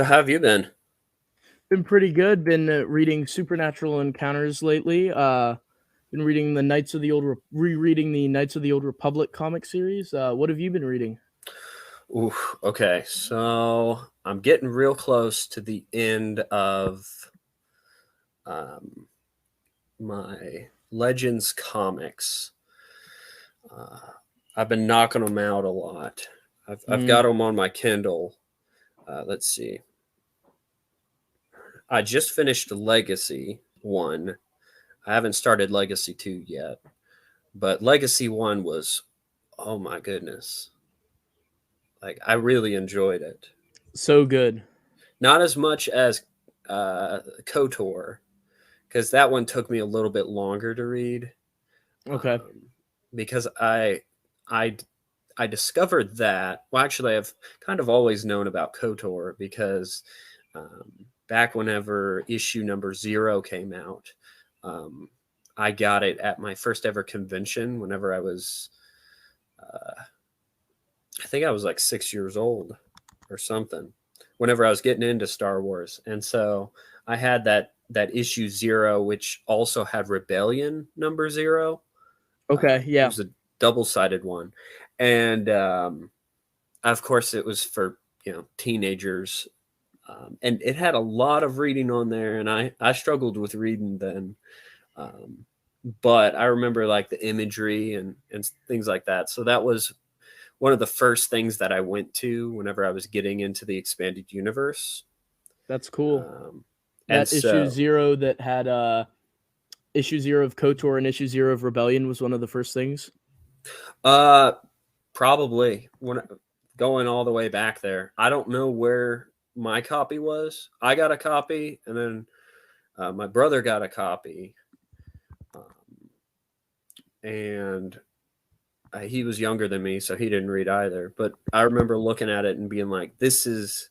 So how have you been? Been pretty good. Been reading Supernatural Encounters lately. Been reading the Knights of the rereading the Knights of the Old Republic comic series. What have you been reading? Ooh, okay. So I'm getting real close to the end of um, my Legends comics. Uh, I've been knocking them out a lot. I've Mm, got them on my Kindle. Let's see. I just finished Legacy 1. I haven't started Legacy 2 yet, but Legacy 1 was, oh my goodness. Like, I really enjoyed it. so good. Not as much as KOTOR, because that one took me a little bit longer to read. Okay. Um, because I I discovered that. Well, actually, I've kind of always known about KOTOR because um, back whenever issue number 0 came out, um, I got it at my first ever convention. Whenever I think I was like 6 years old or something. Whenever I was getting into Star Wars, and so I had that issue 0, which also had Rebellion number 0. Okay. It Yeah. was a double-sided one, and of course it was for teenagers, and it had a lot of reading on there, and I struggled with reading then, um, but I remember like the imagery and things like that. So that was one of the first things that I went to whenever I was getting into the expanded universe. That's cool. Um, and That issue so, zero that had issue zero of KOTOR and issue zero of Rebellion was one of the first things. uh, probably when going all the way back there, I don't know where my copy was. I got a copy, and then my brother got a copy, and he was younger than me, so he didn't read either. But I remember looking at it and being like, "This is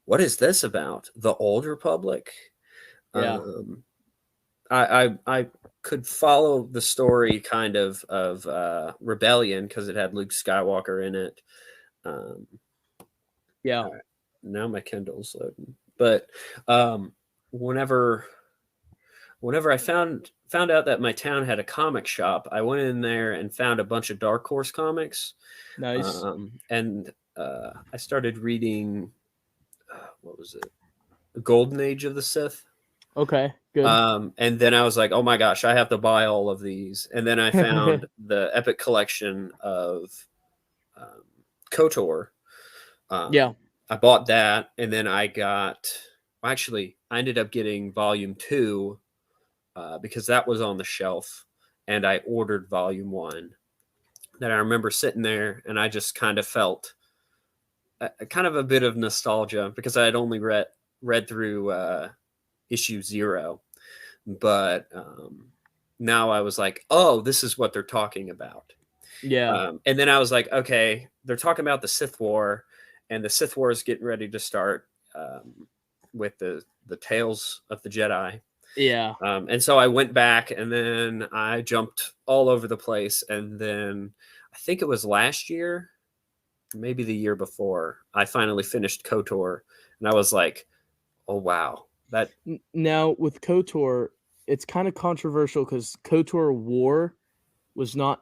what is this about? The Old Republic?" Yeah. Um, I could follow the story kind of Rebellion because it had Luke Skywalker in it. Um, Yeah. all right, now my Kindle's loading, but um, whenever whenever I found out that my town had a comic shop, I went in there and found a bunch of Dark Horse comics, Nice. and I started reading. What was it? The Golden Age of the Sith. Okay. Good. And then I was like, oh my gosh, I have to buy all of these. And then I found the Epic Collection of um, KOTOR. Um, Yeah. I bought that, and then well, actually, I ended up getting Volume 2 because that was on the shelf, and I ordered Volume 1. Then I remember sitting there, and I just kind of felt kind of a bit of nostalgia because I had only read through issue 0. But now I was like, oh, this is what they're talking about. Yeah. And then I was like, okay, they're talking about the Sith War, and the Sith War is getting ready to start with the Tales of the Jedi. Yeah. And so I went back, and then I jumped all over the place, and then I think it was last year, maybe the year before, I finally finished KOTOR, and I was like, oh wow, that Now with KOTOR, it's kind of controversial because KOTOR War was not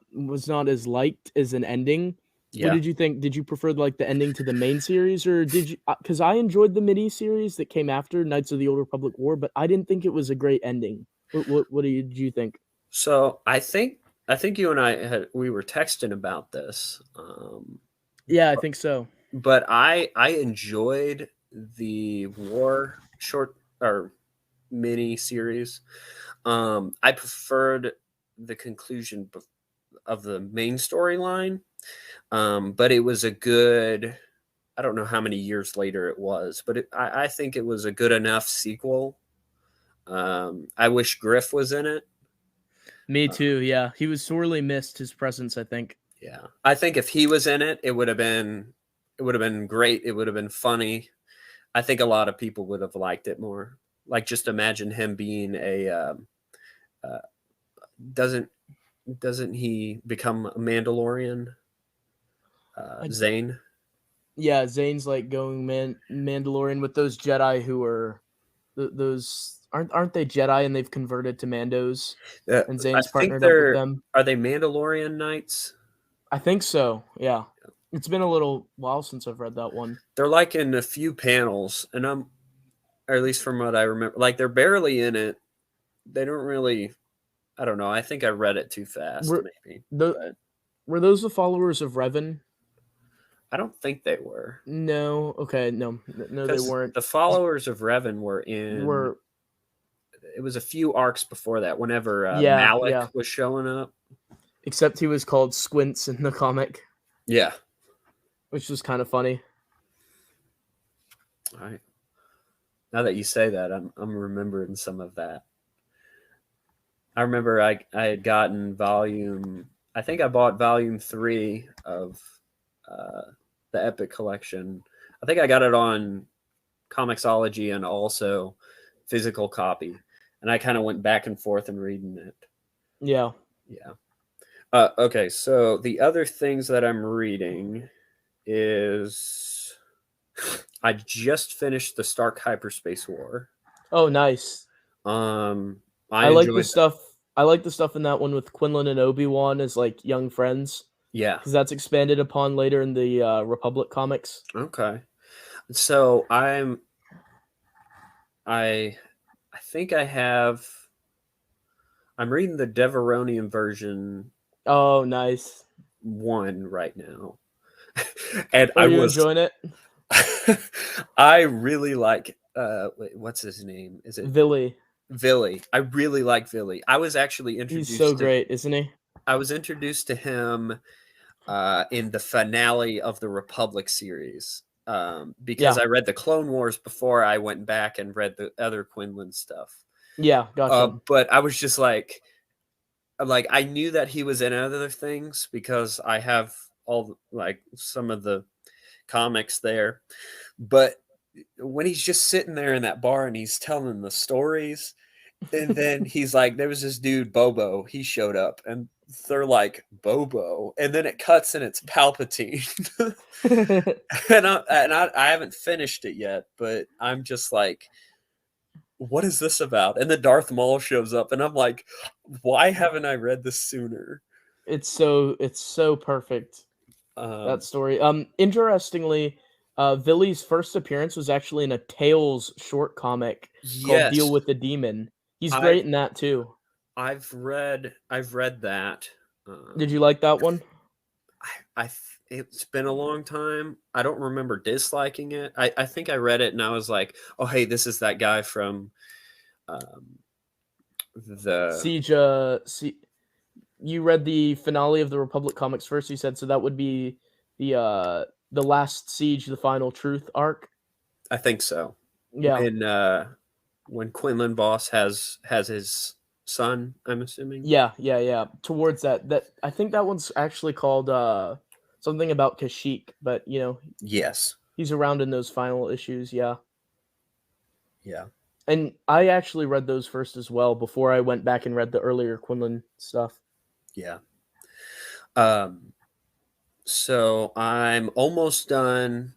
as liked as an ending. What yeah. did you think? Did you prefer like the ending to the main series, or did you? Because I enjoyed the mini series that came after Knights of the Old Republic War, but I didn't think it was a great ending. Did you think? So I think you and we were texting about this, Yeah, I think so. but I enjoyed the war short or mini series. I preferred the conclusion of the main storyline, but it was a good. I don't know how many years later it was, but I think it was a good enough sequel. I wish Griff was in it. Me Uh, too. Yeah, he was sorely missed his presence. I think. Yeah, I think if he was in it, it would have been great. It would have been funny. I think a lot of people would have liked it more. Like, just imagine him being uh, doesn't doesn't he become a Mandalorian? I Zane. Yeah, Zane's like going Mandalorian with those Jedi who are those aren't they Jedi and they've converted to Mandos, Uh, and I Zane's think partnered up with them. are they Mandalorian Knights? I think so. Yeah, it's been a little while since I've read that one. They're like in a few panels, and or at least from what I remember, like they're barely in it. They don't really. I don't know. I think I read it too fast, Were maybe, the but were those the followers of Revan? I don't think they were, No. Okay. No. No, they because weren't. the followers of Revan were in. Were It was a few arcs before that. Whenever yeah, Malik yeah. was showing up, Except he was called Squints in the comic, yeah. which was kind of funny. All right. Now that you say that, I'm remembering some of that. I remember I had gotten volume. I think I bought volume 3 of uh, the Epic Collection. I think I got it on Comixology and also physical copy, and I kind of went back and forth in reading it. Yeah. Yeah. Okay, so the other things that I'm reading is I just finished the Stark Hyperspace War. Oh, nice. Um, I I like the enjoyed that. stuff. I like the stuff in that one with Quinlan and Obi-Wan as like young friends, Yeah. because that's expanded upon later in the Republic comics. Okay. So I I think I have I'm reading the Deveronian version Oh, nice. 1 right now. And Are you enjoying it? I really like what's his name? Is it Villy. Villy? I really like Villy. He's so great, isn't he? I was introduced to him in the finale of the Republic series because Yeah. I read the Clone Wars before I went back and read the other Quinlan stuff. Yeah. Gotcha. But I was just like I knew that he was in other things because I have all like some of the comics there. But when he's just sitting there in that bar and he's telling the stories, and then he's like, there was this dude, Bobo, he showed up, and they're like, Bobo. And then it cuts and it's Palpatine. I haven't finished it yet, but I'm just like, what is this about? And then Darth Maul shows up, and I'm like, why haven't I read this sooner? It's so perfect, that Um, story. Interestingly, Villy's first appearance was actually in a Tales short comic called Deal yes, with the Demon. He's I've great in that too. I've read that. Did you Um, like that one? it's been a long time. I don't remember disliking it. I think I read it and I was like, oh hey, this is that guy from um, the Siege, you read the finale of the Republic comics first, you said, so that would be the last Siege, the Final Truth arc? I think so. Yeah. When Quinlan Voss has his son, I'm assuming. Yeah, yeah, yeah. Towards that I think that one's actually called, something about Kashyyyk, but, Yes. he's around in those final issues, yeah. Yeah. And I actually read those first as well before I went back and read the earlier Quinlan stuff. Yeah. Um so I'm almost done.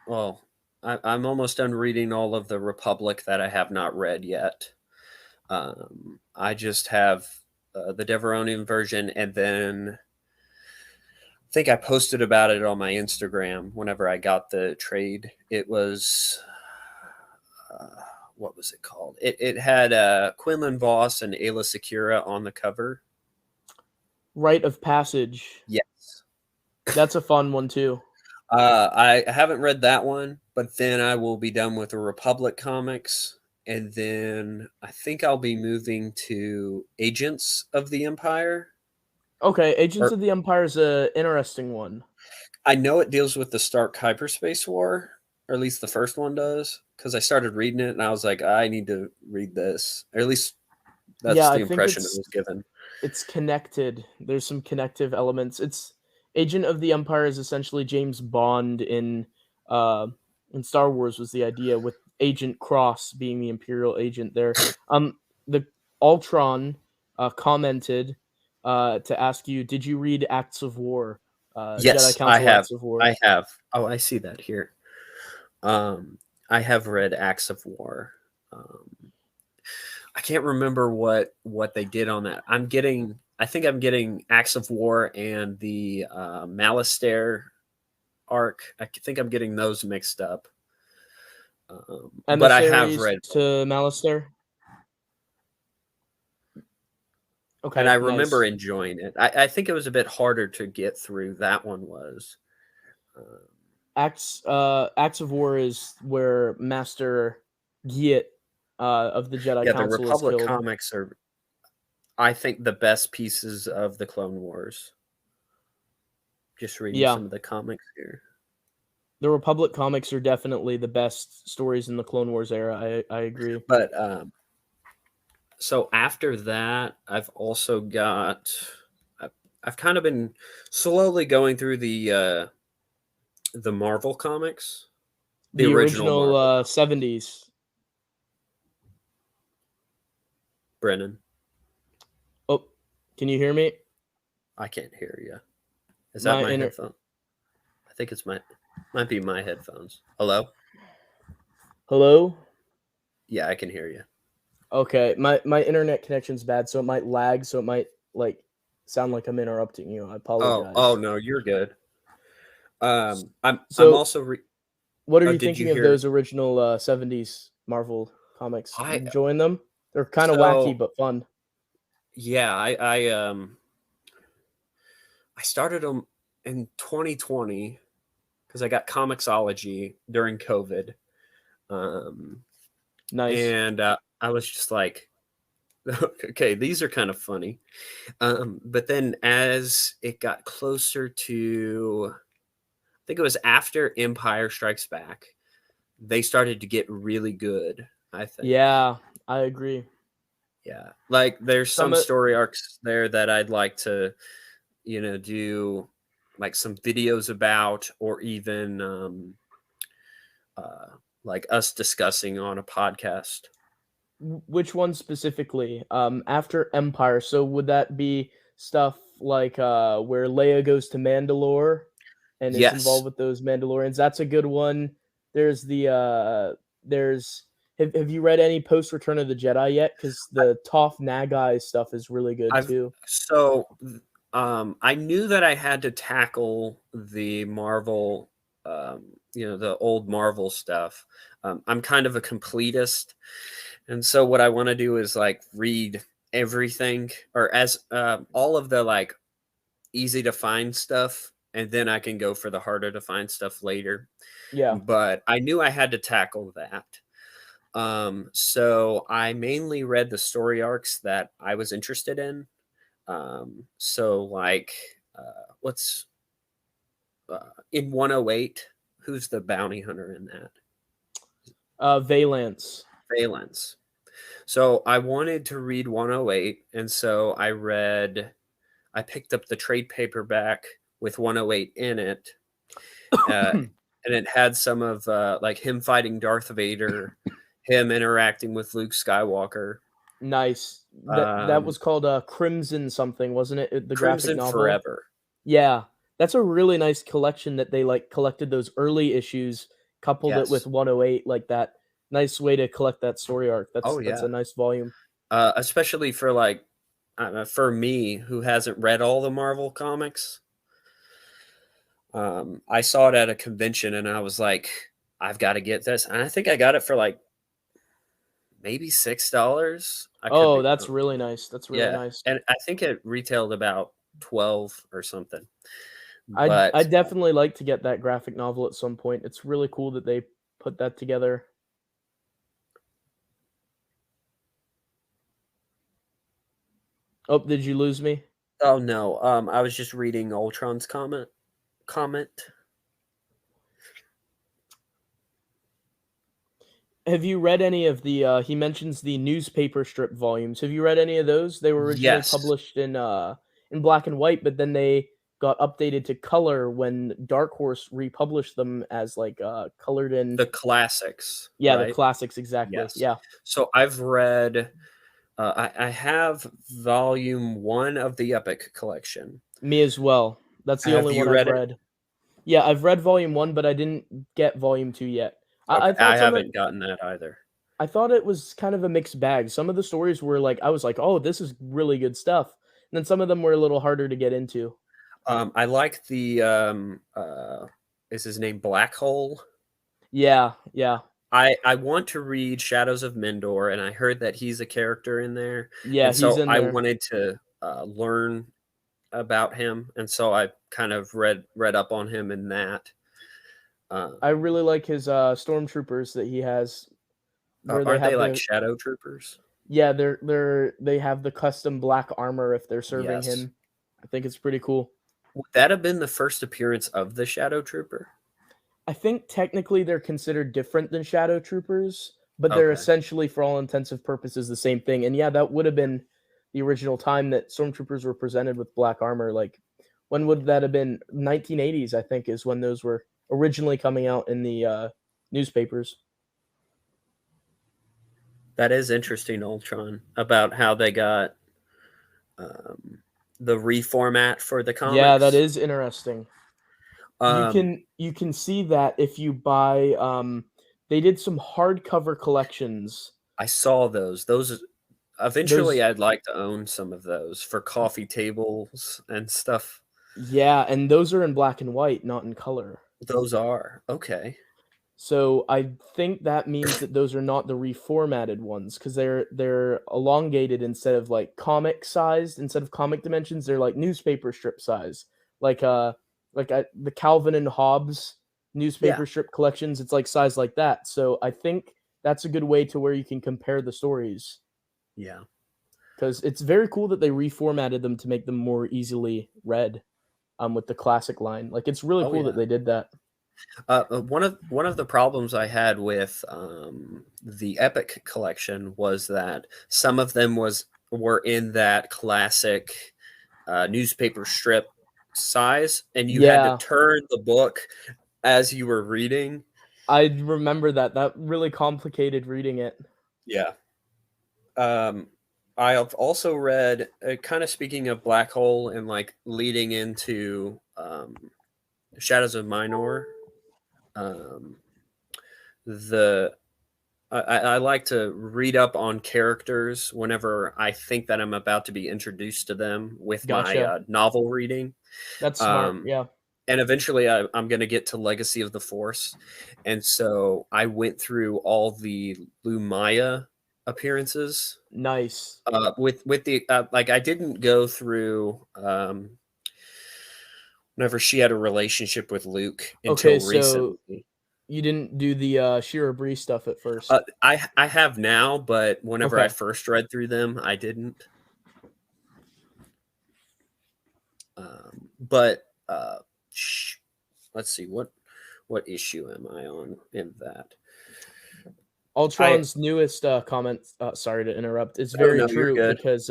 Well, I'm almost done reading all of the Republic that I have not read yet. I just have the Deveronian version, and then I think I posted about it on my Instagram whenever I got the trade. It was uh, what was it called? It had Quinlan Voss and Ayla Secura on the cover. Rite of Passage. Yes. That's a fun one too. I haven't read that one, but then I will be done with the Republic comics, and then I think I'll be moving to Agents of the Empire. Okay, Agents Or of the Empire is a interesting one. I know it deals with the Stark Hyperspace War, or at least the first one does, because I started reading it and I was like, I need to read this. Or at least that's Yeah, the I think impression it it's was given. it's connected. There's some connective elements. It's Agent of the Empire is essentially James Bond uh in Star Wars was the idea with Agent Cross being the Imperial agent there. The Ultron commented to ask you, did you read Acts of War? Jedi Yes, I Council have. Acts of War. I have. Oh, I see that here. I have read Acts of War. I can't remember what they did on that. I think I'm getting Acts of War and the Malastare arc. I think I'm getting those mixed up. But I have Emissaries read, to Malastare. and I Okay, remember nice. enjoying it. I think it was a bit harder to get through. That one was. Um, Acts of War is where Master Giet of the Jedi yeah, the Council is Republic killed. comics are, I think, the best pieces of the Clone Wars. Just reading Yeah, some of the comics here. the Republic comics are definitely the best stories in the Clone Wars era. I agree. But so after that, I've also got. I've, I've kind of been slowly going through the Marvel comics, the The original original Marvel. 70s. Brennan, Oh, can you hear me? I can't hear you. Is that My my inter headphone? I think it's might be my headphones. Hello? Hello? Yeah, I can hear you. Okay, my internet connection's bad, so it might lag, so it might like sound like I'm interrupting you. I Oh apologize. no, you're good. I'm So, also. what are Oh, you did you thinking of hear? those original 70s Marvel comics? You I enjoying them? They're kind of wacky so but fun. yeah, I started them in 2020 because I got Comixology during COVID, um, Nice. and I was just like, okay, these are kind of funny. But then as it got closer to, I think it was after Empire Strikes Back, they started to get really good. I think, Yeah, I agree. yeah, like there's Some some story arcs there that I'd like to, do like some videos about, or even uh, like us discussing on a podcast. which one specifically? After Empire, so would that be stuff like where Leia goes to Mandalore and is Yes, involved with those Mandalorians? That's a good one. There's the there's have you read any post Return of the Jedi yet? Because the Toph Nagai stuff is really good I've too. so I knew that I had to tackle the Marvel, the old Marvel stuff. I'm kind of a completist, and so what I want to do is like read everything, or as all of the like easy to find stuff, and then I can go for the harder to find stuff later. Yeah. But I knew I had to tackle that. So I mainly read the story arcs that I was interested in. So like, what's in 108? Who's the bounty hunter in that? Valance. Valence. So I wanted to read 108, and so I picked up the trade paperback with 108 in it, and it had some of like him fighting Darth Vader, him interacting with Luke Skywalker, Nice. That um, was called Crimson something, wasn't it? The graphic Crimson novel. Forever. Yeah, that's a really nice collection that they like collected those early issues, coupled it with Yes. 108 like that. Nice way to collect that story arc. Oh That's yeah. a nice volume. Especially for like for me who hasn't read all the Marvel comics. I saw it at a convention and I was like, I've got to get this, and I think I got it for like maybe $6. I could Oh, be that's really nice. That's really yeah, nice. and I think it retailed about 12 or something. I But definitely like to get that graphic novel at some point. It's really cool that they put that together. Oh, did you lose me? oh no, I was just reading Ultron's comment. Have you read any of the he mentions the newspaper strip volumes. Have you read any of those? They were originally Yes, published in black and white, but then they got updated to color when Dark Horse republished them as like colored in. the classics, Yeah, the right? classics exactly. Yes. Yeah. So I've read. I have volume 1 of the Epic collection. Me as well. That's the Have only one you I've read it? read. Yeah, I've read volume 1, but I didn't get volume 2 yet. I Okay, I thought haven't gotten that either. I thought it was kind of a mixed bag. Some of the stories were like I was like, "Oh, this is really good stuff." And then some of them were a little harder to get into. I like the is his name Black Hole? Yeah, yeah. I want to read Shadows of Mendor, and I heard that he's a character in there, Yeah, and he's so in I there. wanted to learn about him, and so I kind of read up on him in that. I Um, really like his stormtroopers that he has where they aren't they have like the shadow troopers? yeah, they have the custom black armor if they're serving Yes. him. I think it's pretty cool. Would that have been the first appearance of the shadow trooper? I think technically they're considered different than shadow troopers, but they're Okay. essentially for all intensive purposes the same thing. And yeah, that would have been the original time that stormtroopers were presented with black armor. Like when would that have been? 1980s, I think, is when those were originally coming out in the newspapers. That is interesting, Ultron, about how they got um, the reformat for the Yeah, that comics. is interesting. Um, You can see that if you buy they did some hardcover collections. I saw those. Those eventually, Those I'd like to own some of those for coffee tables and stuff. yeah, and those are in black and white, not in color. Those are okay. So I think that means that those are not the reformatted ones because they're elongated instead of like comic sized instead of comic dimensions. They're like newspaper strip size, like the Calvin and Hobbes Yeah, newspaper strip collections. It's like size like that. So I think that's a good way to where you can compare the stories yeah. because it's very cool that they reformatted them to make them more easily read. With the classic line, like it's really Oh cool that yeah. they did that. One of the problems I had with the Epic collection was that some of them were in that classic newspaper strip size, and you had to Yeah, turn the book as you were reading. I remember that. That really complicated reading it. Yeah. Um, I have also read, kind of speaking of Black Hole and like leading into Shadows of Minor. Um, the I like to read up on characters whenever I think that I'm about to be introduced to them with my Gotcha. novel reading. That's smart. Um, Yeah. and eventually I'm going to get to Legacy of the Force. And so I went through all the Lumaya appearances Nice. with the like I didn't go through whenever she had a relationship with Luke Okay, until so recently. you didn't do the Shira Bree stuff at first. I have now, but whenever I Okay. first read through them, I didn't. But sh- let's see what issue am I on in that? I Ultron's newest comment, sorry to interrupt, is Oh very no, you're true good. because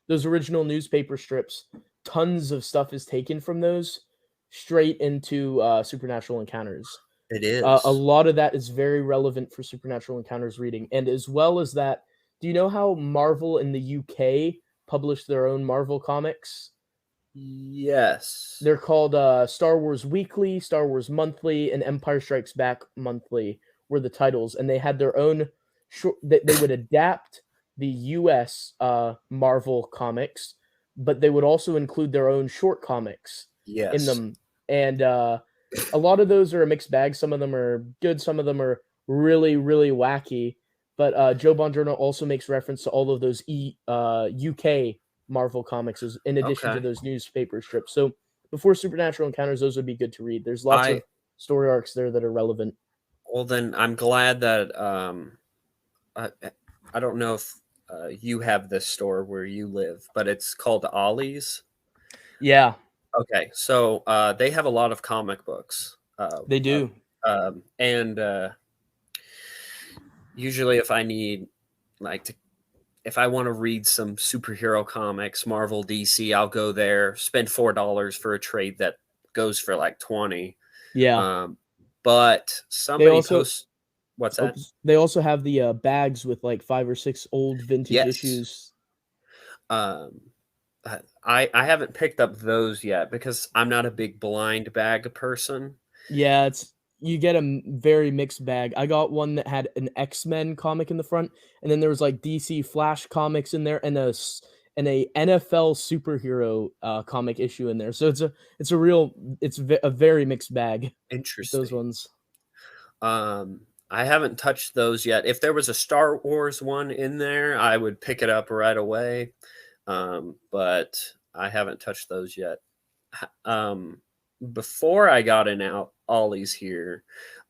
those original newspaper strips, tons of stuff is taken from those straight into Supernatural Encounters. It A is. lot of that is very relevant for Supernatural Encounters reading, and as well as that, do you know how Marvel in the UK published their own Marvel comics? Yes. They're called Star Wars Weekly, Star Wars Monthly, and Empire Strikes Back Monthly were the titles, and they had their own short. They would adapt the U.S. Marvel comics, but they would also include their own short comics in Yes. them, and a lot of those are a mixed bag. Some of them are good, some of them are really really wacky. But Joe Bongiorno also makes reference to all of those UK Marvel comics in addition to Okay. those newspaper strips. So before Supernatural Encounters, those would be good to read. There's lots I of story arcs there that are relevant. Well then I'm glad that I, I don't know if you have this store where you live, but it's called Ollie's. Yeah, Okay, so they have a lot of comic books, they do. and usually if I need like to, if I want to read some superhero comics, Marvel, DC, I'll go there, spend $4 for a trade that goes for like 20. Yeah, Um, but they somebody also posts, what's that? oops, they also have the bags with like 5 or 6 old vintage Yes. issues. Um, I haven't picked up those yet because I'm not a big blind bag person. Yeah, it's you get a very mixed bag. I got one that had an X-Men comic in the front, and then there was, like, DC Flash comics in there and a NFL superhero, comic issue in there. So it's a real a very mixed bag with those Interesting. ones. I haven't touched those yet. If there was a Star Wars one in there, I would pick it up right away. But I haven't touched those yet. Um, Before I got in out Ollie's here,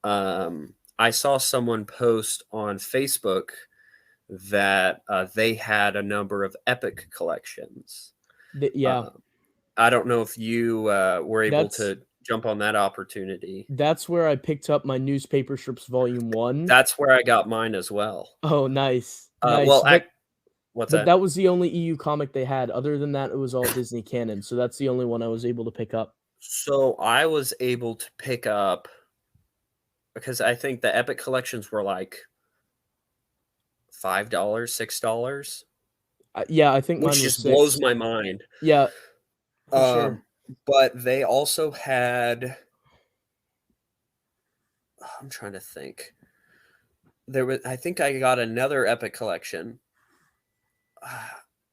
I saw someone post on Facebook that they had a number of Epic collections. Yeah, Uh, I don't know if you were able that's to jump on that opportunity. that's where I picked up my newspaper strips volume 1. That's where I got mine as well. Oh, nice, nice, Well, I what's but that? that was the only EU comic they had. Other than that, it was all Disney canon, so that's the only one I was able to pick up. So I was able to pick up because I think the Epic collections were like $5, $6, Yeah, I think mine which was just blows 6. my mind. Yeah, for sure. Um, but they also had I'm trying to think. There was I think I got another Epic collection.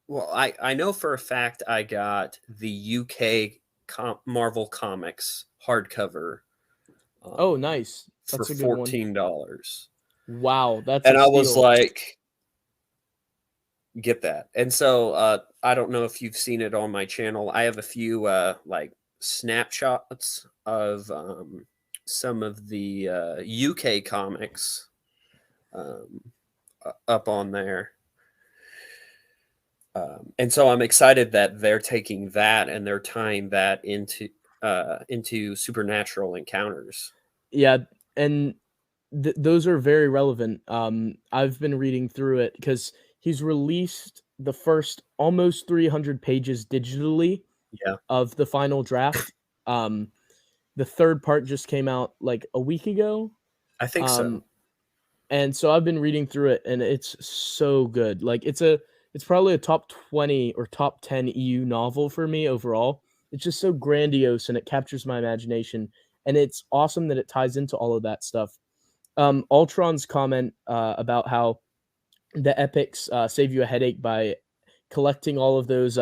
Well, I know for a fact I got the UK Marvel Comics hardcover Oh, um, nice. for That's a good one. $14. Wow, that's a And I was steal. like, get that. And so I don't know if you've seen it on my channel. I have a few like snapshots of some of the UK comics um, up on there. And so I'm excited that they're taking that and they're tying that into supernatural encounters. Yeah, and those are very relevant. I've been reading through it because he's released the first almost 300 pages digitally Yeah, of the final draft. Um, the third part just came out like a week ago. I think Um, so. and so I've been reading through it, and it's so good. Like it's probably a top 20 or top 10 EU novel for me overall. It's just so grandiose and it captures my imagination. And it's awesome that it ties into all of that stuff. Ultron's comment about how the epics save you a headache by collecting all of those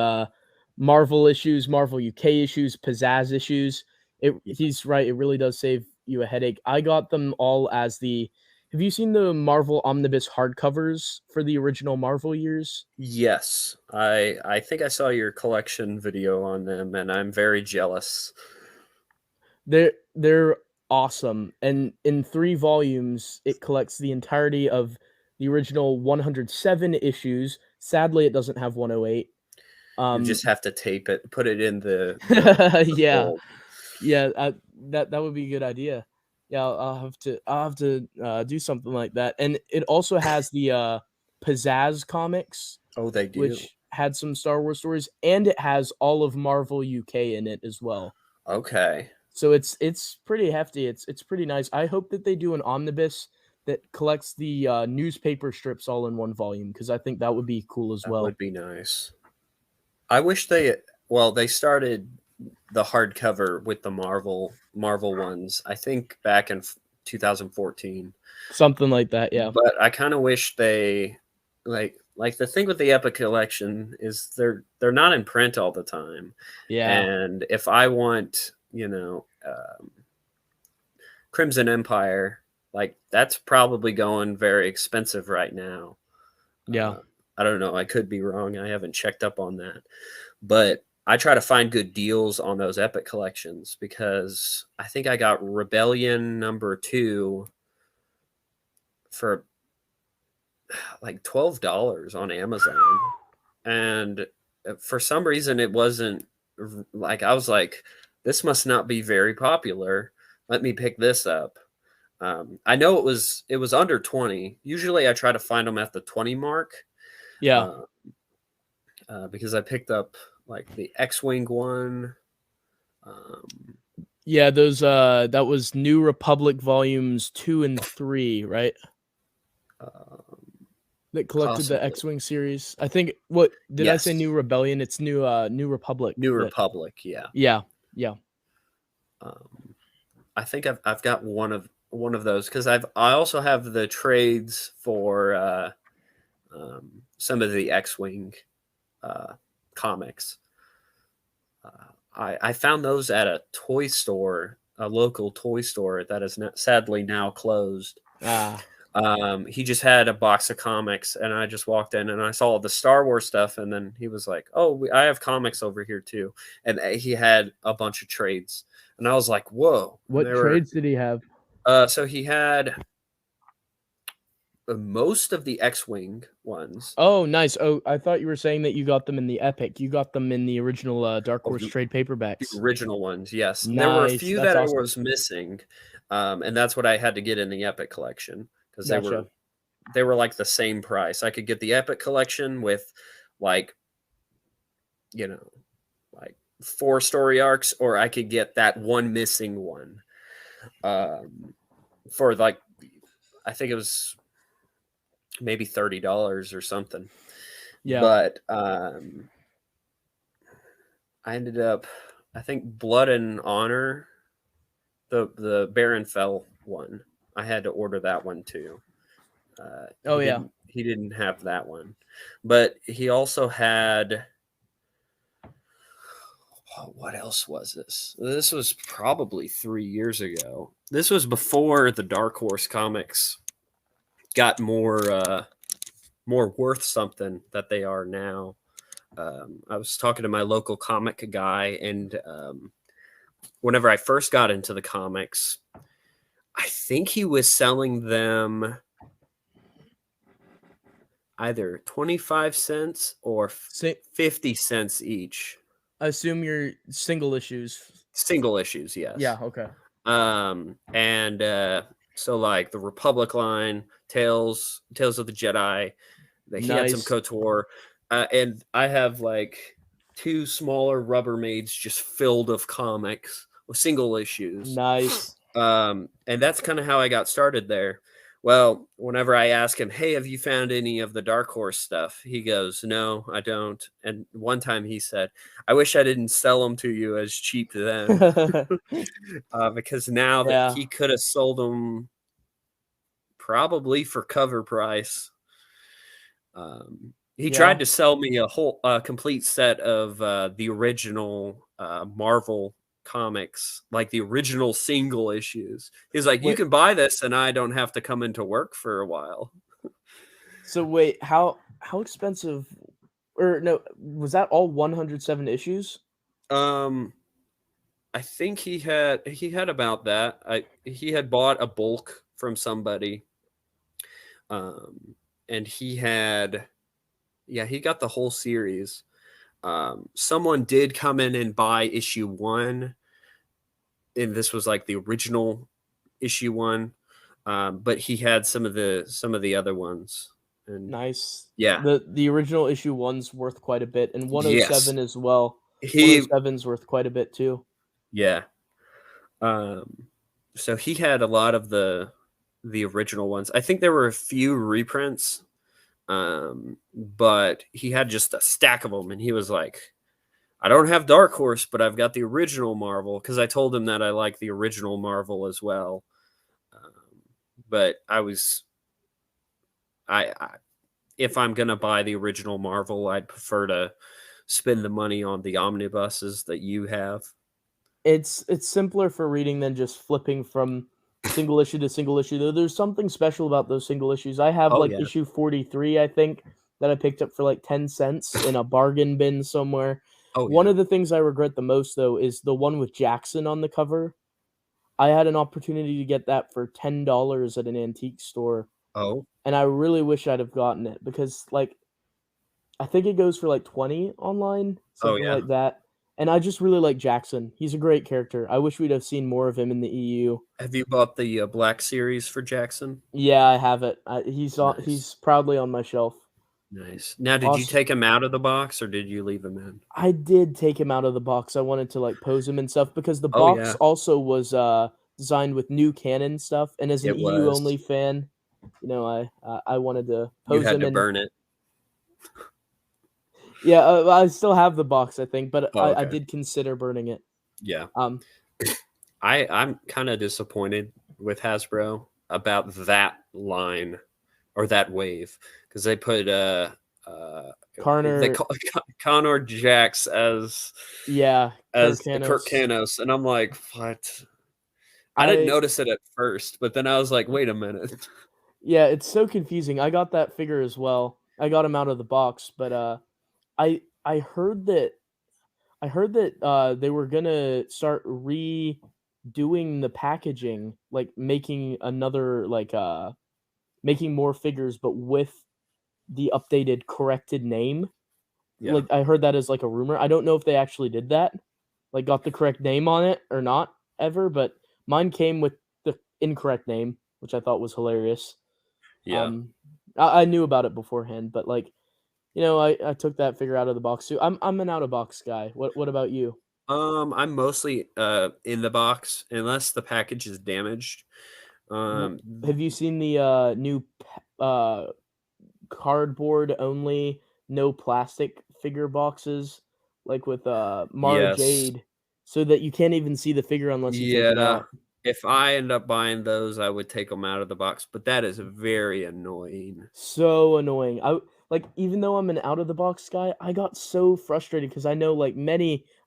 Marvel issues, Marvel UK issues, Pizzazz issues. Yeah. He's right. It really does save you a headache. I got them all as the. Have you seen the Marvel Omnibus hardcovers for the original Marvel years? Yes, I think I saw your collection video on them, and I'm very jealous. They're awesome, and in 3 volumes, it collects the entirety of the original 107 issues. Sadly, it doesn't have 108. You Um, just have to tape it, put it in the yeah, fold. yeah, that would be a good idea. Yeah, I'll have to do something like that, and it also has the, Pizzazz comics, Oh, they do. which had some Star Wars stories, and it has all of Marvel UK in it as well. Okay, So it's pretty hefty. It's pretty nice. I hope that they do an omnibus that collects the newspaper strips all in one volume because I think that would be cool as that well. would be nice. I wish they started the hardcover with the Marvel ones. I think back in 2014. Something like that, yeah. But I kind of wish they like the thing with the Epic collection is they're not in print all the time. Yeah. And if I want, Crimson Empire, like that's probably going very expensive right now. Yeah. Uh, I don't know. I could be wrong. I haven't checked up on that, but I try to find good deals on those Epic collections because I think I got Rebellion #2 for like $12 on Amazon, and for some reason it wasn't like I was like, this must not be very popular. Let me pick this up. I know it was under 20. Usually I try to find them at the 20 mark, Yeah. uh, because I picked up like the X-wing one. Um, Yeah, those that was New Republic volumes 2 and 3, right? um, that collected the Possibly. X-Wing series. I think what did I say Yes. New Rebellion? It's New Republic New that Republic, yeah. yeah, yeah. Um, I think I've got one of those because I also have the trades for some of the X-wing uh, comics. I found those at a toy store, a local toy store that is sadly now closed. Ah, He just had a box of comics, and I just walked in and I saw the Star Wars stuff, and then he was like, "Oh, I have comics over here too," and he had a bunch of trades, and I was like, "Whoa!" And what they were trades did he have? so he had most of the X-wing ones. Oh, nice. Oh, I thought you were saying that you got them in the Epic. You got them in the original Dark Oh, Horse trade the paperbacks. original ones, yes. There were a Nice. few That's that I awesome. was missing, and that's what I had to get in the Epic collection because Gotcha. they were like the same price. I could get the Epic collection with like you know like 4 story arcs, or I could get that one missing one for like I think it was maybe $30 or something. Yeah. But I ended up, I think Blood and Honor, the Baron Fell one. I had to order that one too. Oh yeah. He didn't have that one, but he also had. Oh, what else was this? This was probably 3 years ago. This was before the Dark Horse comics got more worth something that they are now. I was talking to my local comic guy, and whenever I first got into the comics, I think he was selling them either 25 cents or Say, 50 cents each. I assume you're single issues. Single issues, yes. Yeah. Okay. And so like the Republic line, Tales of the Jedi, he had some Nice. KOTOR, and I have like 2 smaller Rubbermaids just filled of comics with single issues. Nice. And that's kind of how I got started there. Well, whenever I ask him, "Hey, have you found any of the Dark Horse stuff?" He goes, "No, I don't." And one time he said, "I wish I didn't sell them to you as cheap then," because now that Yeah. he could have sold them probably for cover price. He Yeah. tried to sell me a whole complete set of the original Marvel comics, like the original single issues. He's like, "You Wait. can buy this, and I don't have to come into work for a while." So wait, how expensive? Or no, was that all 107 issues? Um, I think he had about that. He had bought a bulk from somebody, um, and he had yeah he got the whole series. Someone did come in and buy issue 1, and this was like the original issue 1, but he had some of the other ones, and Nice. yeah, The original issue one's worth quite a bit, and yes, 107 as well. he 107's worth quite a bit too. yeah. Um, so he had a lot of the original ones. I think there were a few reprints, but he had just a stack of them, and he was like, "I don't have Dark Horse, but I've got the original Marvel," because I told him that I like the original Marvel as well. But I if I'm gonna buy the original Marvel, I'd prefer to spend the money on the omnibuses that you have. It's simpler for reading than just flipping from single issue to single issue, though there's something special about those single issues. I have, Oh like, yeah, issue 43, I think, that I picked up for, like, 10 cents in a bargain bin somewhere. oh One yeah. of the things I regret the most, though, is the one with Jackson on the cover. I had an opportunity to get that for $10 at an antique store, Oh, and I really wish I'd have gotten it because, like, I think it goes for, like, 20 online, oh something yeah. like that, and I just really like Jackson. He's a great character. I wish we'd have seen more of him in the EU. Have you bought the Black Series for Jackson? Yeah, I have it. Nice, He's proudly on my shelf. nice. Now, did you Als take him out of the box or did you leave him in? I did take him out of the box. I wanted to, like, pose him and stuff because the Oh box yeah, also was, designed with new canon stuff, and as an it EU was. only fan, I wanted to You pose had him to in. burn it. Yeah, I still have the box, I think, but Oh, I okay. did consider burning it. Yeah. Um, I'm kind of disappointed with Hasbro about that line or that wave because they put uh they Karner, call Connor Jax yeah, as Kirk Kirkanos. Canos, and I'm like, what? I didn't I notice it at first, but then I was like, wait a minute. Yeah, it's so confusing. I got that figure as well. I got him out of the box, but I heard that they were gonna start redoing the packaging, like making another making more figures, but with the updated corrected name. Yeah, Like I heard that as like a rumor. I don't know if they actually did that, like got the correct name on it or not ever, but mine came with the incorrect name, which I thought was hilarious. yeah. Um, I knew about it beforehand, but like I took that figure out of the box too. I'm an out of box guy. What about you? I'm mostly in the box unless the package is damaged. W- Um, Have you seen the new cardboard only, no plastic figure boxes, like with Mara yes, Jade, so that you can't even see the figure unless you take it yeah. out. If I end up buying those, I would take them out of the box, but that is very annoying. So annoying. Like even though I'm an out of the box guy, I got so frustrated because I know I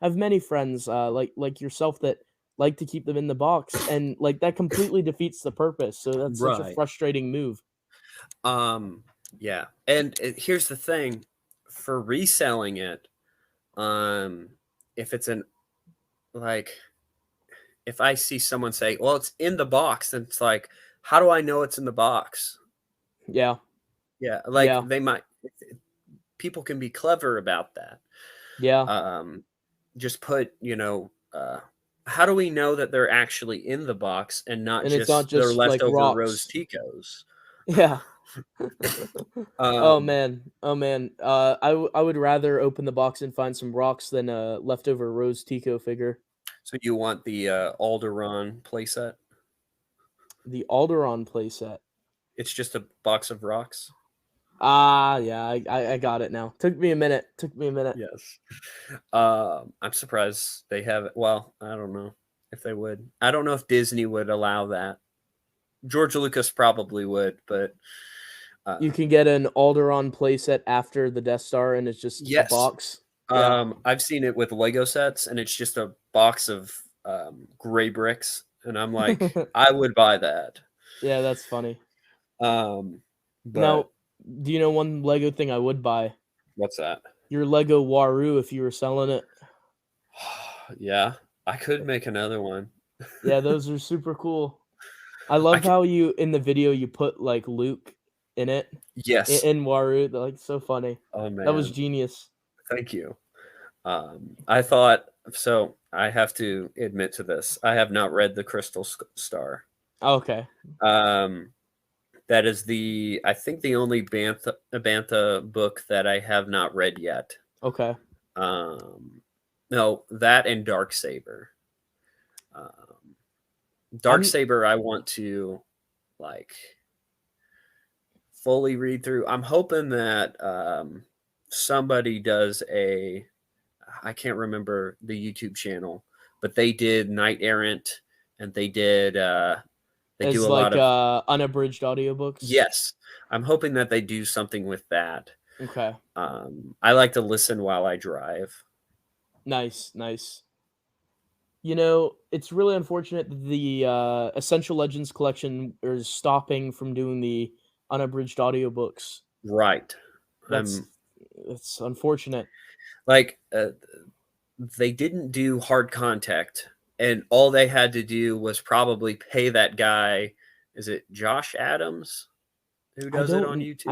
have many friends like yourself that like to keep them in the box, and like that completely defeats the purpose. So that's such a Right. frustrating move. Um, yeah. And here's the thing for reselling it, um, if it's an like if I see someone say, "Well, it's in the box," then it's like, how do I know it's in the box? Yeah, Yeah, like yeah, they might people can be clever about that. yeah. Um, just put, how do we know that they're actually in the box and not And it's not just their just like leftover rose rocks. ticos? Yeah. Oh Um, man, oh man. I would rather open the box and find some rocks than a leftover Rose Tico figure. so you want the Alderaan playset? The Alderon playset. It's just a box of rocks. Ah, yeah, I got it now. Took me a minute. Took me a minute. Yes. I'm surprised they have it. Well, I don't know if they would. I don't know if Disney would allow that. George Lucas probably would, but You uh, can get an Alderon playset after the Death Star, and it's just a yes. box. Yeah. I've seen it with Lego sets, and it's just a box of gray bricks, and I'm like, I would buy that. Yeah, that's funny. Um, Now, but do you know one Lego thing I would buy? what's that? Your Lego Waru if you were selling it. Yeah, I could make another one. Yeah, those are super cool. I I love could, how you in the video you put like Luke in it yes. in Waru. They're like so funny. Oh That was man, genius. thank you. I thought so. I have to admit to this. I have not read the Crystal Star. Okay. Um, that is I think the only Bantha book that I have not read yet. Okay. No, that and Dark Saber. Um, Dark I'm Saber, I want to like fully read through. I'm hoping that somebody does I can't remember the YouTube channel, but they did Knight Errant, and they do as a lot like of unabridged audiobooks. yes. I'm hoping that they do something with that. Okay. I like to listen while I drive. Nice, nice. It's really unfortunate that the Essential Legends collection is stopping from doing the unabridged audiobooks. Right. That's I'm that's unfortunate. like they didn't do hard contact, and all they had to do was probably pay that guy. Is it Josh Adams who does it on YouTube?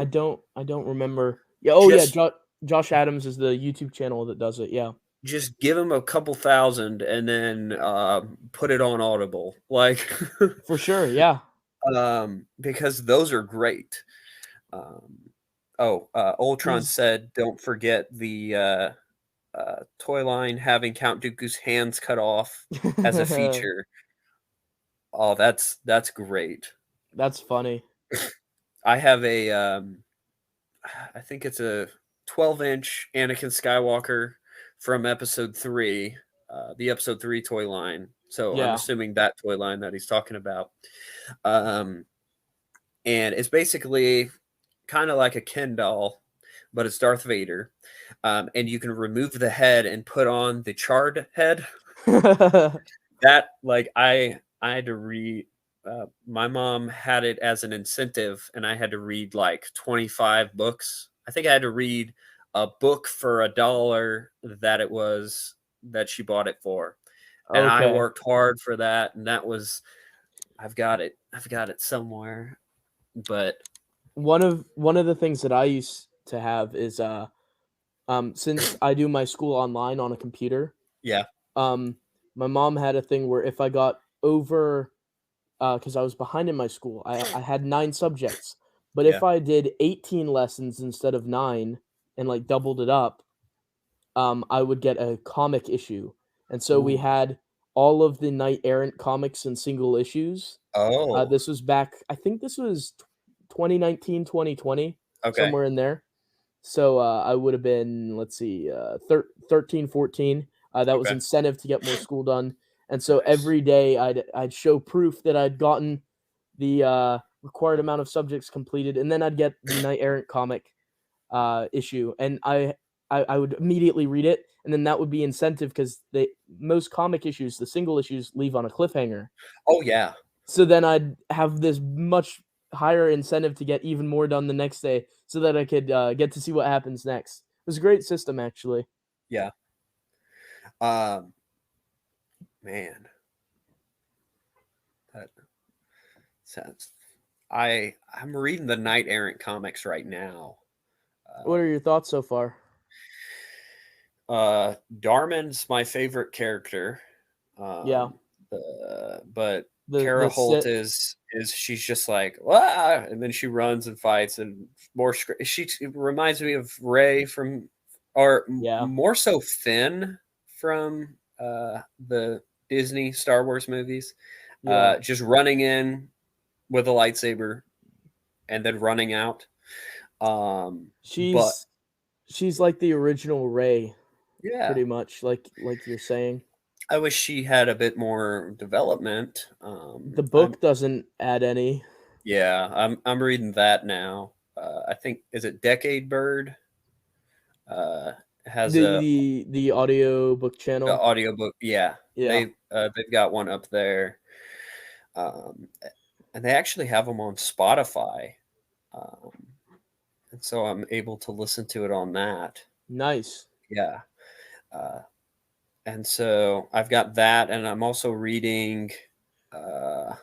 I don't remember. Yeah, oh yeah, Just Josh Adams is the YouTube channel that does it. Yeah. just give him a couple thousand and then put it on Audible, like For sure, yeah. because those are great. Um, Ultron He's said, "Don't forget the toy line having Count Dooku's hands cut off as a feature." Oh, that's great. That's funny. I have a I think it's a 12-inch Anakin Skywalker from Episode 3, the Episode 3 toy line. So I'm Yeah. assuming that toy line that he's talking about. Um, and it's basically kind of like a Ken doll, but it's Darth Vader. And you can remove the head and put on the charred head. That like I had to read. My mom had it as an incentive, and I had to read like 25 books. I think I had to read a book for $1 that it was that she bought it for, and I Okay. worked hard for that. And that was I've got it. I've got it somewhere, but One of the things that I used to have is since I do my school online on a computer, yeah, um my mom had a thing where if I got over because I was behind in my school, I had 9 subjects, but yeah. if I did 18 lessons instead of 9 and like doubled it up, I would get a comic issue. And so we Ooh. had all of the Knight Errant comics and single issues. Oh, This was back, I think this was 2019, 2020, okay. somewhere in there. So I would have been, let's see, 13, 14. That was Okay. incentive to get more school done. And so Nice. every day I'd show proof that I'd gotten the required amount of subjects completed, and then I'd get the Knight Errant comic issue, and I would immediately read it, and then that would be incentive because they most comic issues, the single issues, leave on a cliffhanger. Oh yeah. So then I'd have this much higher incentive to get even more done the next day, so that I could get to see what happens next. It was a great system, actually. Yeah. Um, man, that sounds. I'm reading the Knight Errant comics right now. What are your thoughts so far? Darman's my favorite character. Yeah, But the Kara Holt sit. is she's just like "Wah!" And then she runs and fights and more. She it reminds me of Ray from, or Yeah, more so Finn from the Disney Star Wars movies. yeah. Just running in with a lightsaber and then running out. But She's she's like the original Ray, yeah, pretty much, like you're saying. I wish she had a bit more development. The I'm book doesn't add any. Yeah, I'm reading that now. I think is it Decade Bird uh, has The audiobook a channel. audiobook. Yeah, Yeah. they've got one up there, um, and they actually have them on Spotify, um, and so I'm able to listen to it on that. Nice. Yeah, uh, and so I've got that, and I'm also reading uh,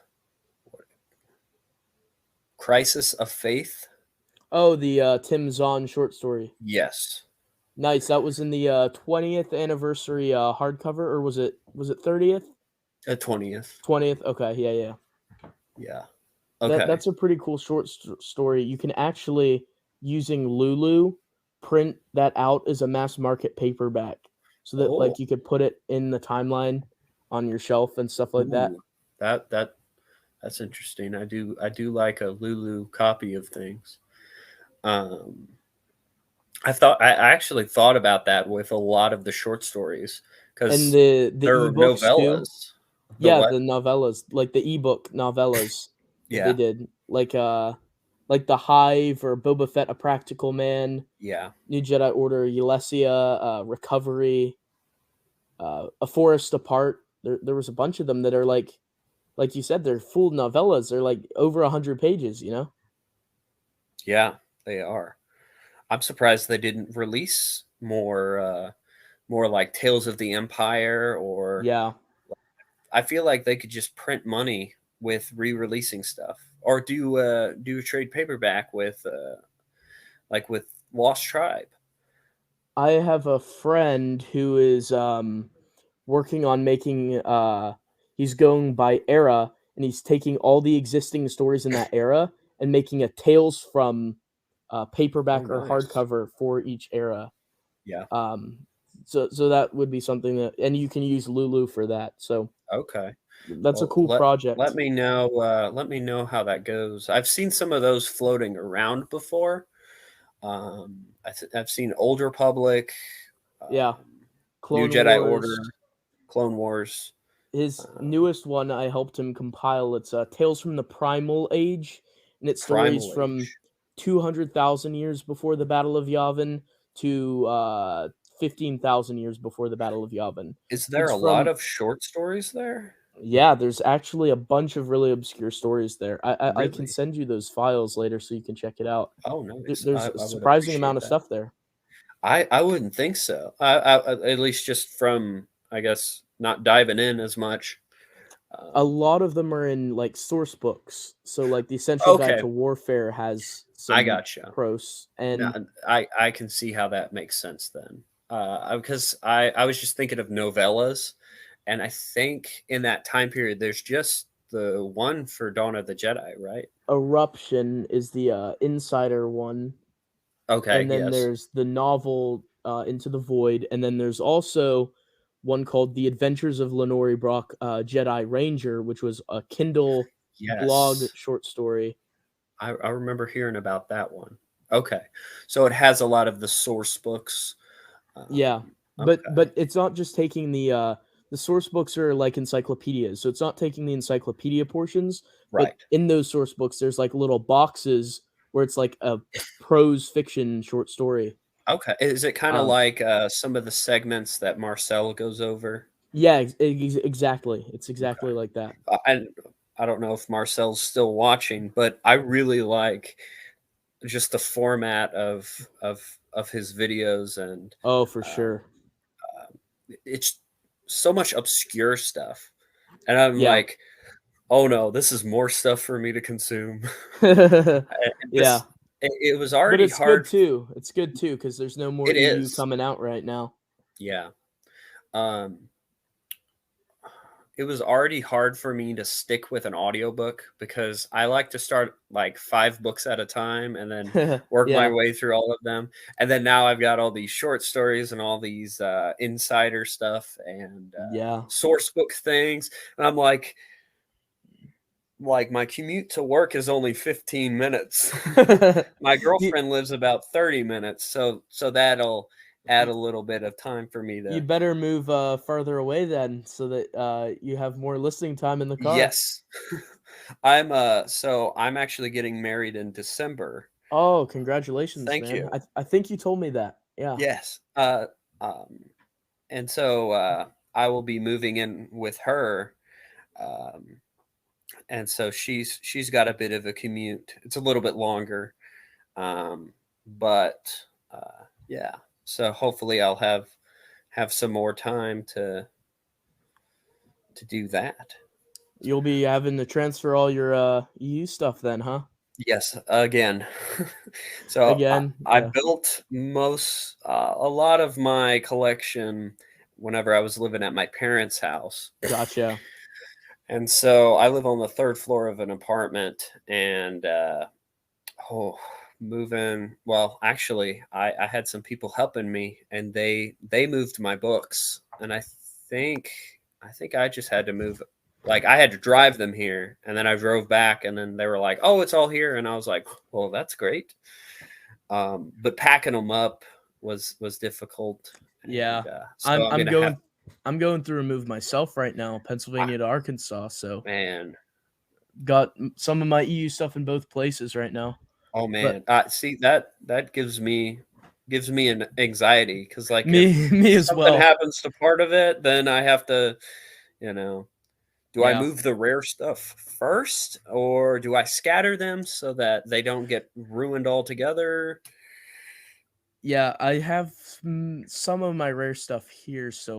Crisis of Faith. Oh, the Tim Zahn short story. Yes, Nice. That was in the 20th anniversary hardcover, or was it 30th? 20th. 20th. Okay, yeah, yeah. Yeah. That Okay. that's a pretty cool story. You can actually, using Lulu, print that out as a mass market paperback, so that Oh. like you could put it in the timeline on your shelf and stuff like that. Ooh, that's interesting. I do like a Lulu copy of things. Um, I actually thought about that with a lot of the short stories And because the they're ebooks too. novellas. The Yeah, what? the novellas, like the ebook novellas that they Yeah, did, like the Hive or Boba Fett, A Practical Man, yeah, New Jedi Order, Ulesia, Recovery, A Forest Apart. There was a bunch of them that are like you said, they're full novellas. They're like over 100 pages. yeah. They are. I'm surprised they didn't release more like Tales of the Empire, or Yeah, I feel like they could just print money with re-releasing stuff, or do a trade paperback with like with Lost Tribe. I have a friend who is working on making he's going by era, and he's taking all the existing stories in that era and making a tales from Oh, paperback or nice. hardcover for each era. Yeah. Um, so that would be something that, and you can use Lulu for that. So Okay. That's a Well, cool let project. me know. Let me know how that goes. I've seen some of those floating around before. I've seen Old Republic, Yeah, New Clone Jedi Wars. Order, Clone Wars. His Um, newest one, I helped him compile. It's Tales from the Primal Age, and it's stories Primal from Age. 200,000 years before the Battle of Yavin to 15,000 years before the Battle of Yavin. Is there It's a lot from of short stories there? Yeah, there's actually a bunch of really obscure stories there. I can Really? send you those files later so you can check it out. Oh, nice. There's a I would surprising amount appreciate of that. stuff there. I wouldn't think so. At least just from, I guess, not diving in as much. A Um, lot of them are in, like, source books. So, like, the Essential Guide okay, to Warfare has I some gotcha. prose, Now, and I can see how that makes sense then. Because I was just thinking of novellas, and I think in that time period, there's just the one for Dawn of the Jedi, right? Eruption is the, insider one, Okay, and then yes, there's the novel, Into the Void, and then there's also one called The Adventures of Lenore Brock, Jedi Ranger, which was a Kindle blog yes. short story. I remember hearing about that one. Okay, so it has a lot of the source books. Yeah, Okay, but it's not just taking the source books are like encyclopedias, so it's not taking the encyclopedia portions, but right. in those source books, there's like little boxes where it's like a prose fiction short story. Okay, is it kind of Um, like some of the segments that Marcel goes over? yeah, exactly. It's Okay, exactly like that. and I don't know if Marcel's still watching, but I really like just the format of his videos, and Oh, for uh, sure. it's so much obscure stuff, and I'm Yeah. like, oh no, this is more stuff for me to consume. And Yeah, this it was but already it's good hard. too. It's good too because there's no more It EU is, coming out right now. yeah. Um, it was already hard for me to stick with an audiobook because I like to start like 5 books at a time and then work my Yeah, way through all of them. And then now I've got all these short stories and all these insider stuff and yeah. source book things. And I'm like my commute to work is only 15 minutes. My You girlfriend lives about 30 minutes, so that'll add a little bit of time for me you to. better move, further away then so that, you have more listening time in the car. Yes. I'm actually getting married in December. Oh, congratulations, Thank man. you. I think you told me that. Yeah. Yes. Um, and so I will be moving in with her. Um, and so she's got a bit of a commute. It's a little bit longer. But yeah. So hopefully I'll have some more time to do that. You'll be having to transfer all your, EU stuff then, huh? Yes, again. So Again? I Yeah. built a lot of my collection whenever I was living at my parents' house. Gotcha. And so I live on the third floor of an apartment and oh, moving. Well, actually, I had some people helping me and they moved my books. And think I think I just had to move, like I had to drive them here and then I drove back and then they were like, "Oh, it's all here." And I was like, "Well, that's great." But packing them up was difficult, Yeah. and so I'm I'm I'm gonna have. going I'm going through a move myself right now, Ah, Pennsylvania to Arkansas, so man, got some of my EU stuff in both places right now. oh But man, see that gives me an anxiety because like me if me as something well. happens to part of it, then I have to, you know, do I Yeah. move the rare stuff first or do I scatter them so that they don't get ruined altogether? Yeah, I have, some of my rare stuff here, so